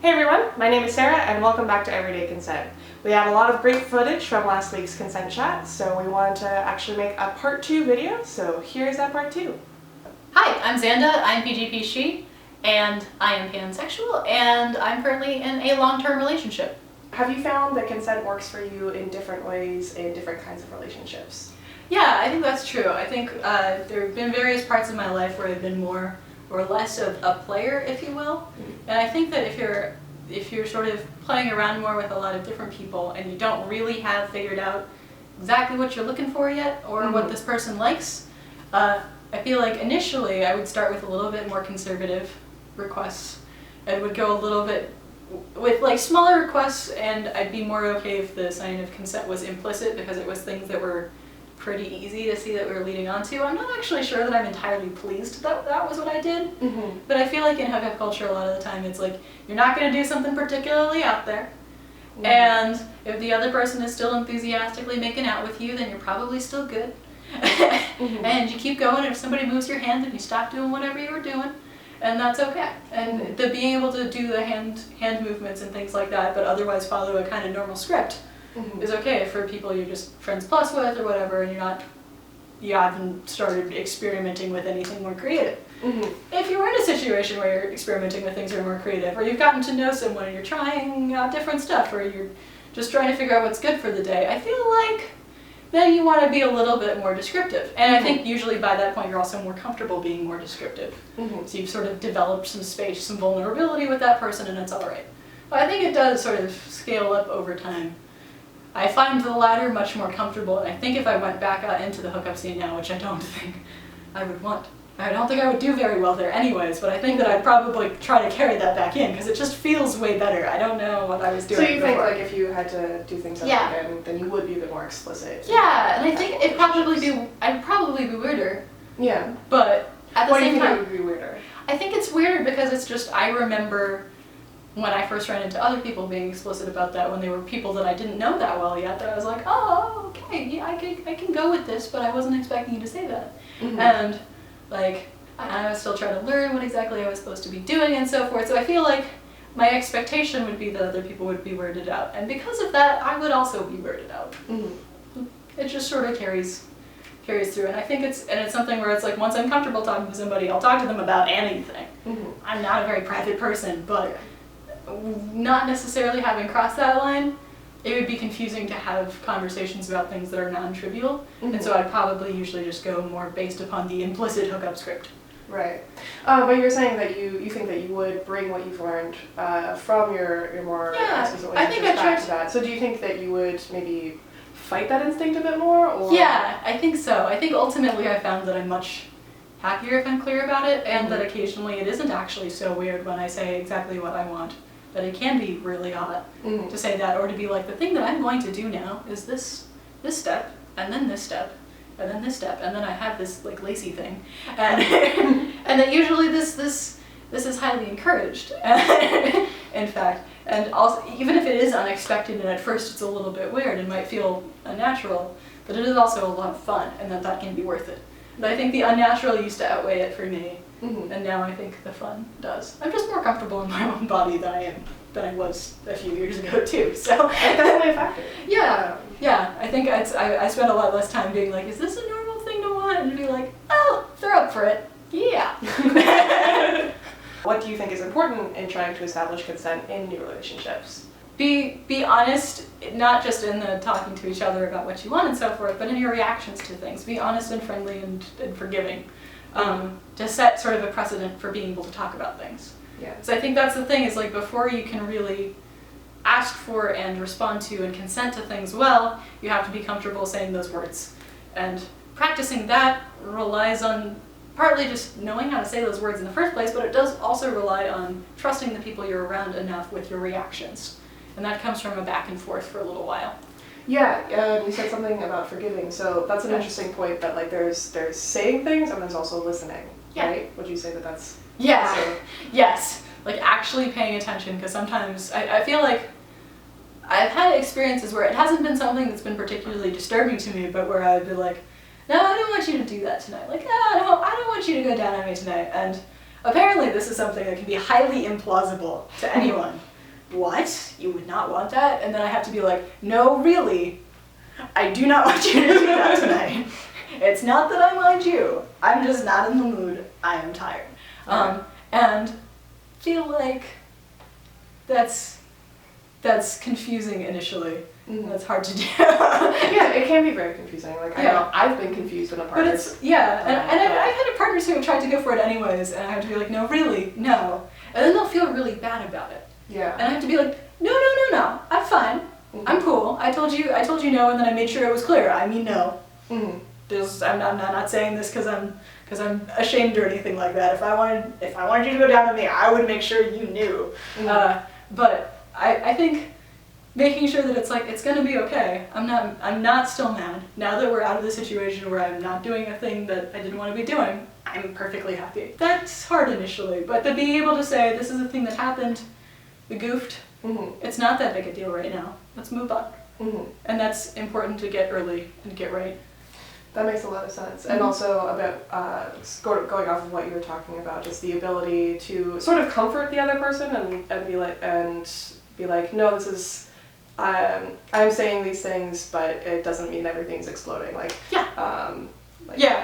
Hey everyone, my name is Sarah and welcome back to Everyday Consent. We have a lot of great footage from last week's consent chat, so we wanted to actually make a part 2 video, so here's that part 2. Hi, I'm Xanda, I'm PGP She, and I am pansexual, and I'm currently in a long-term relationship. Have you found that consent works for you in different ways in different kinds of relationships? Yeah, I think that's true. I think there have been various parts of my life where I've been more or less of a player, if you will. And I think that if you're sort of playing around more with a lot of different people and you don't really have figured out exactly what you're looking for yet or what this person likes, I feel like initially I would start with a little bit more conservative requests and would go a little bit with like smaller requests, and I'd be more okay if the sign of consent was implicit because it was things that were pretty easy to see that we were leading on to. I'm not actually sure that I'm entirely pleased that that was what I did, but I feel like in hookup culture a lot of the time it's like you're not going to do something particularly out there, and if the other person is still enthusiastically making out with you, then you're probably still good. And you keep going, and if somebody moves your hand, then you stop doing whatever you were doing, and that's okay. And the being able to do the hand movements and things like that, but otherwise follow a kind of normal script is okay for people you're just friends plus with or whatever, and you haven't started experimenting with anything more creative. If you're in a situation where you're experimenting with things that are more creative, or you've gotten to know someone and you're trying out different stuff, or you're just trying to figure out what's good for the day, I feel like then you want to be a little bit more descriptive. And I think usually by that point you're also more comfortable being more descriptive. So you've sort of developed some space, some vulnerability with that person, and it's alright. But I think it does sort of scale up over time. I find the latter much more comfortable, and I think if I went back out into the hookup scene now, which I don't think I would want, I don't think I would do very well there anyways, but I think that I'd probably try to carry that back in, because it just feels way better. I don't know what I was doing So you before. think like if you had to do things like again, then you would be a bit more explicit? Yeah, and I think I'd probably be weirder. Yeah. But at the same time, why do you think it would be weirder? I think it's weird because it's just, I remember when I first ran into other people being explicit about that, when they were people that I didn't know that well yet, that I was like, oh, okay, yeah, I can go with this, but I wasn't expecting you to say that. And like, I was still trying to learn what exactly I was supposed to be doing and so forth, so I feel like my expectation would be that other people would be weirded out, and because of that, I would also be weirded out. It just sort of carries through, and I think it's something where it's like, once I'm comfortable talking to somebody, I'll talk to them about anything. I'm not a very private person, but not necessarily having crossed that line, it would be confusing to have conversations about things that are non-trivial, and so I'd probably usually just go more based upon the implicit hookup script. Right. But you're saying that you think that you would bring what you've learned from your more explicit relationships back to that. So do you think that you would maybe fight that instinct a bit more? Or? Yeah, I think so. I think ultimately I found that I'm much happier if I'm clear about it, and that occasionally it isn't actually so weird when I say exactly what I want. That it can be really odd to say that, or to be like, the thing that I'm going to do now is this step, and then this step, and then this step, and then I have this like lacy thing, and and that usually this is highly encouraged, in fact, and also even if it is unexpected and at first it's a little bit weird and might feel unnatural, but it is also a lot of fun, and that can be worth it. But I think the unnatural used to outweigh it for me. And now I think the fun does. I'm just more comfortable in my own body than I was a few years ago too. So that's definitely a factor. Yeah. I think I spent a lot less time being like, is this a normal thing to want? And to be like, oh, they're up for it. Yeah. What do you think is important in trying to establish consent in new relationships? Be honest, not just in the talking to each other about what you want and so forth, but in your reactions to things. Be honest and friendly and forgiving. To set sort of a precedent for being able to talk about things. So I think that's the thing, is like, before you can really ask for and respond to and consent to things well, you have to be comfortable saying those words. And practicing that relies on partly just knowing how to say those words in the first place, but it does also rely on trusting the people you're around enough with your reactions. And that comes from a back and forth for a little while. Yeah, you said something about forgiving, so that's an interesting point, that like there's saying things and there's also listening, right? Would you say that that's... Yes, like actually paying attention, because sometimes I feel like I've had experiences where it hasn't been something that's been particularly disturbing to me, but where I'd be like, no, I don't want you to do that tonight, like, I don't want you to go down on me tonight, and apparently this is something that can be highly implausible to anyone. what? You would not want that? And then I have to be like, no, really, I do not want you to do that tonight. It's not that I mind you. I'm just not in the mood. I am tired. And feel like that's confusing initially. Mm-hmm. That's hard to do. Yeah, it can be very confusing. Like, I know I've been confused in a partner. But it's, and I've had partners who have tried to go for it anyways, and I have to be like, no, really, no. And then they'll feel really bad about it. Yeah. And I have to be like, no, I'm fine. Mm-hmm. I'm cool. I told you no, and then I made sure it was clear. I mean no. Mm-hmm. I'm not saying this because I'm ashamed or anything like that. If I wanted you to go down on me, I would make sure you knew. Mm-hmm. But I think making sure that it's like, it's gonna be okay. I'm not still mad. Now that we're out of the situation where I'm not doing a thing that I didn't want to be doing, I'm perfectly happy. That's hard initially, but to be able to say, this is a thing that happened, we goofed, it's not that big a deal right now. Let's move on. Mm-hmm. And that's important to get early and get right. That makes a lot of sense. And also about going off of what you were talking about, just the ability to sort of comfort the other person and be like, no, this is, I'm saying these things, but it doesn't mean everything's exploding. Like,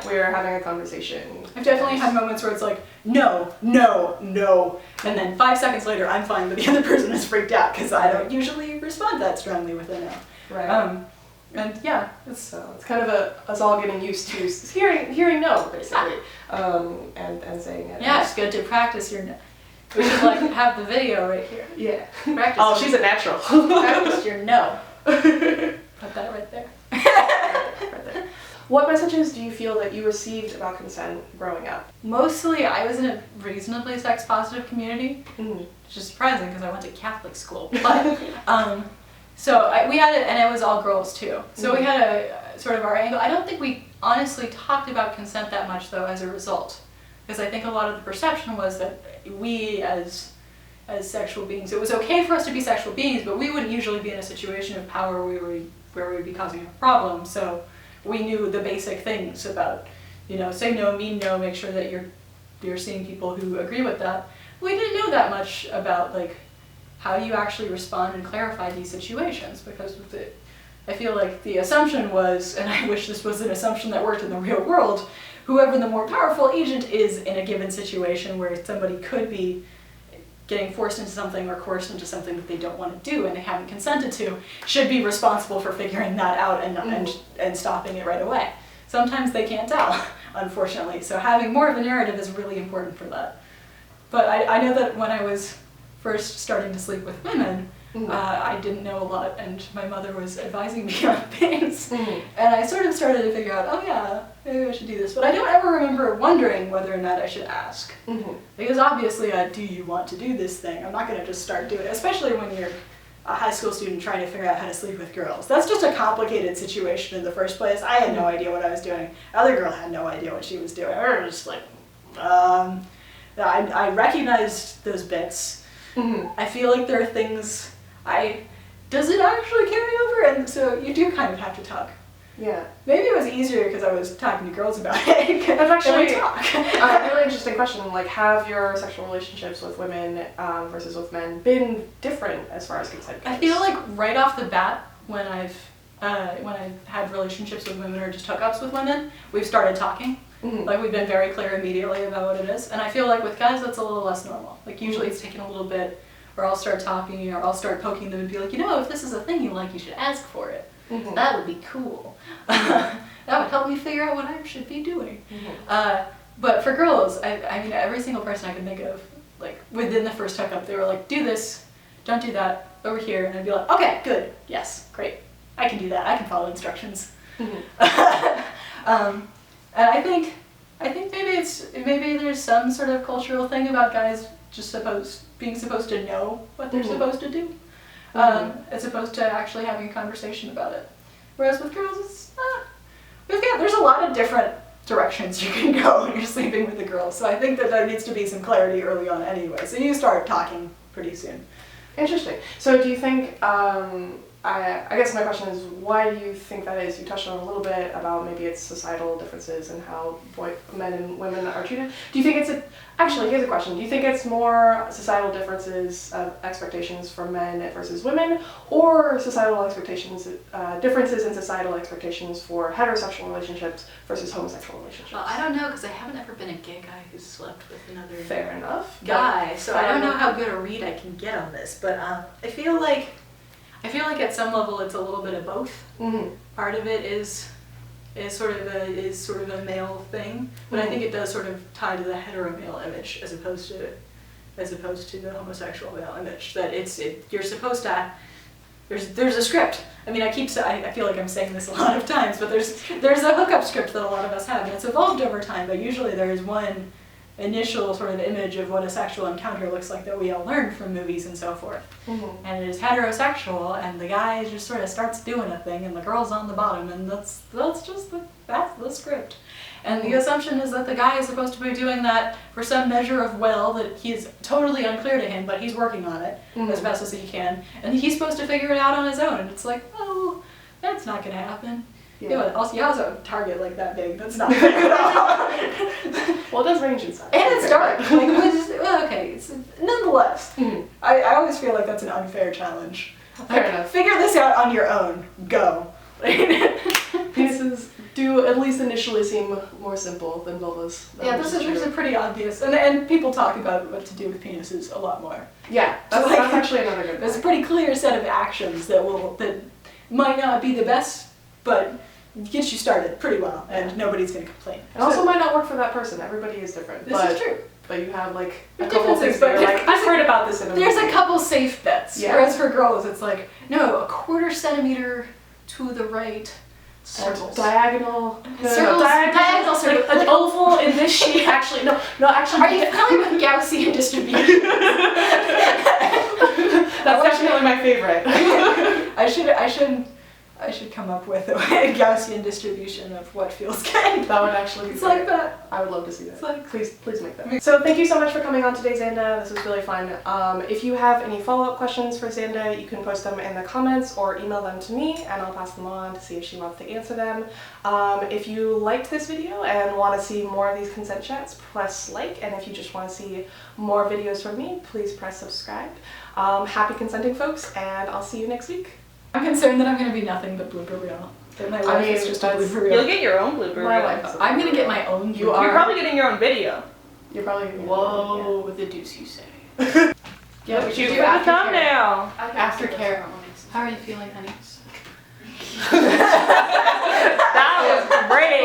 we're having a conversation. I've definitely had moments where it's like, no, and then 5 seconds later I'm fine, but the other person is freaked out because I don't usually respond that strongly with a no. Right. And yeah, it's kind of us all getting used to hearing no, basically, and saying it. Yeah, it's good to practice your no. We should have the video right here. Yeah. Practice. She's a natural. Practice your no. Put that right there. Right there. What messages do you feel that you received about consent growing up? Mostly, I was in a reasonably sex-positive community, which is surprising because I went to Catholic school. But so we had it, and it was all girls too. So we had a sort of our angle. I don't think we honestly talked about consent that much though as a result, because I think a lot of the perception was that we as sexual beings, it was okay for us to be sexual beings, but we wouldn't usually be in a situation of power where we would be causing a problem. So we knew the basic things about, say no, mean no, make sure that you're seeing people who agree with that. We didn't know that much about how you actually respond and clarify these situations, because I feel like the assumption was, and I wish this was an assumption that worked in the real world, whoever the more powerful agent is in a given situation where somebody could be getting forced into something or coerced into something that they don't want to do and they haven't consented to, should be responsible for figuring that out and stopping it right away. Sometimes they can't tell, unfortunately, so having more of a narrative is really important for that. But I know that when I was first starting to sleep with women, I didn't know a lot, and my mother was advising me on things, and I sort of started to figure out, oh yeah, maybe I should do this, but I don't ever remember wondering whether or not I should ask, because obviously, do you want to do this thing? I'm not going to just start doing it, especially when you're a high school student trying to figure out how to sleep with girls. That's just a complicated situation in the first place. I had no idea what I was doing. The other girl had no idea what she was doing. I was just like, I recognized those bits. I feel like there are things does it actually carry over? And so you do kind of have to talk. Yeah. Maybe it was easier because I was talking to girls about it. That's actually a really interesting question. Have your sexual relationships with women versus with men been different as far as consent goes? I feel like right off the bat, when I've had relationships with women or just hookups with women, we've started talking. We've been very clear immediately about what it is. And I feel like with guys, that's a little less normal. Usually it's taken a little bit, or I'll start talking, or I'll start poking them and be like, if this is a thing you like, you should ask for it. That would be cool. That would help me figure out what I should be doing. But for girls, I mean, every single person I can think of, within the first hookup, they were like, do this, don't do that, over here. And I'd be like, okay, good, yes, great. I can do that, I can follow instructions. And I think maybe there's some sort of cultural thing about guys just being supposed to know what they're supposed to do, as opposed to actually having a conversation about it. Whereas with girls, there's a lot of different directions you can go when you're sleeping with a girl. So I think that there needs to be some clarity early on anyway. So you start talking pretty soon. Interesting. So do you think I guess my question is, why do you think that is? You touched on a little bit about maybe it's societal differences and how men and women are treated. Do you think it's actually, here's a question. Do you think it's more societal differences of expectations for men versus women, or societal expectations, differences in societal expectations for heterosexual relationships versus homosexual relationships? Well, I don't know, because I haven't ever been a gay guy who's slept with another Fair enough. guy, so I don't know how good a read I can get on this, but I feel like at some level it's a little bit of both. Mm-hmm. Part of it is sort of a male thing, but I think it does sort of tie to the hetero male image as opposed to the homosexual male image. That you're supposed to. There's a script. I mean, I feel like I'm saying this a lot of times, but there's a hookup script that a lot of us have, and it's evolved over time. But usually there is one initial sort of image of what a sexual encounter looks like that we all learn from movies and so forth. Mm-hmm. And it is heterosexual, and the guy just sort of starts doing a thing, and the girl's on the bottom, and that's the script. And the assumption is that the guy is supposed to be doing that for some measure of that he's totally unclear to him, but he's working on it as best as he can, and he's supposed to figure it out on his own. And it's like, oh, that's not going to happen. Yeah. Also a target like that big. That's not good at all. Well, it does range in size. And it's dark. Okay. Nonetheless, I always feel like that's an unfair challenge. Fair enough. Figure this out on your own. Go. Penises do at least initially seem more simple than vulvas. Yeah, this is pretty obvious, and people talk about what to do with penises a lot more. Yeah, that's actually another good point. There's a pretty clear set of actions that might not be the best, but gets you started pretty well, and nobody's going to complain. It also might not work for that person. Everybody is different. This is true. But you have like a couple things that are like, I've heard about this in a movie. There's a couple safe bets, yeah. Whereas for girls it's like, no, 1/4 centimeter to the right. Circles. Diagonal. Diagonal circle. Like an oval in this shape. Actually, no. Are you familiar with Gaussian distribution? That's definitely my favorite. I should come up with a Gaussian distribution of what feels good. That would actually be It's like that. I would love to see that. It's like, please make that. So thank you so much for coming on today, Xanda. This was really fun. If you have any follow-up questions for Xanda, you can post them in the comments or email them to me, and I'll pass them on to see if she wants to answer them. If you liked this video and want to see more of these consent chats, press like, and if you just want to see more videos from me, please press subscribe. Happy consenting, folks, and I'll see you next week. I'm concerned that I'm going to be nothing but blooper reel. That my life is just a blooper reel. You'll get your own blooper reel. I'm going to get my own blooper reel. You're probably getting your own video. You're probably getting Whoa, with the deuce you say. Yeah, we should do the thumbnail. Aftercare. How are you feeling, honey? That was great.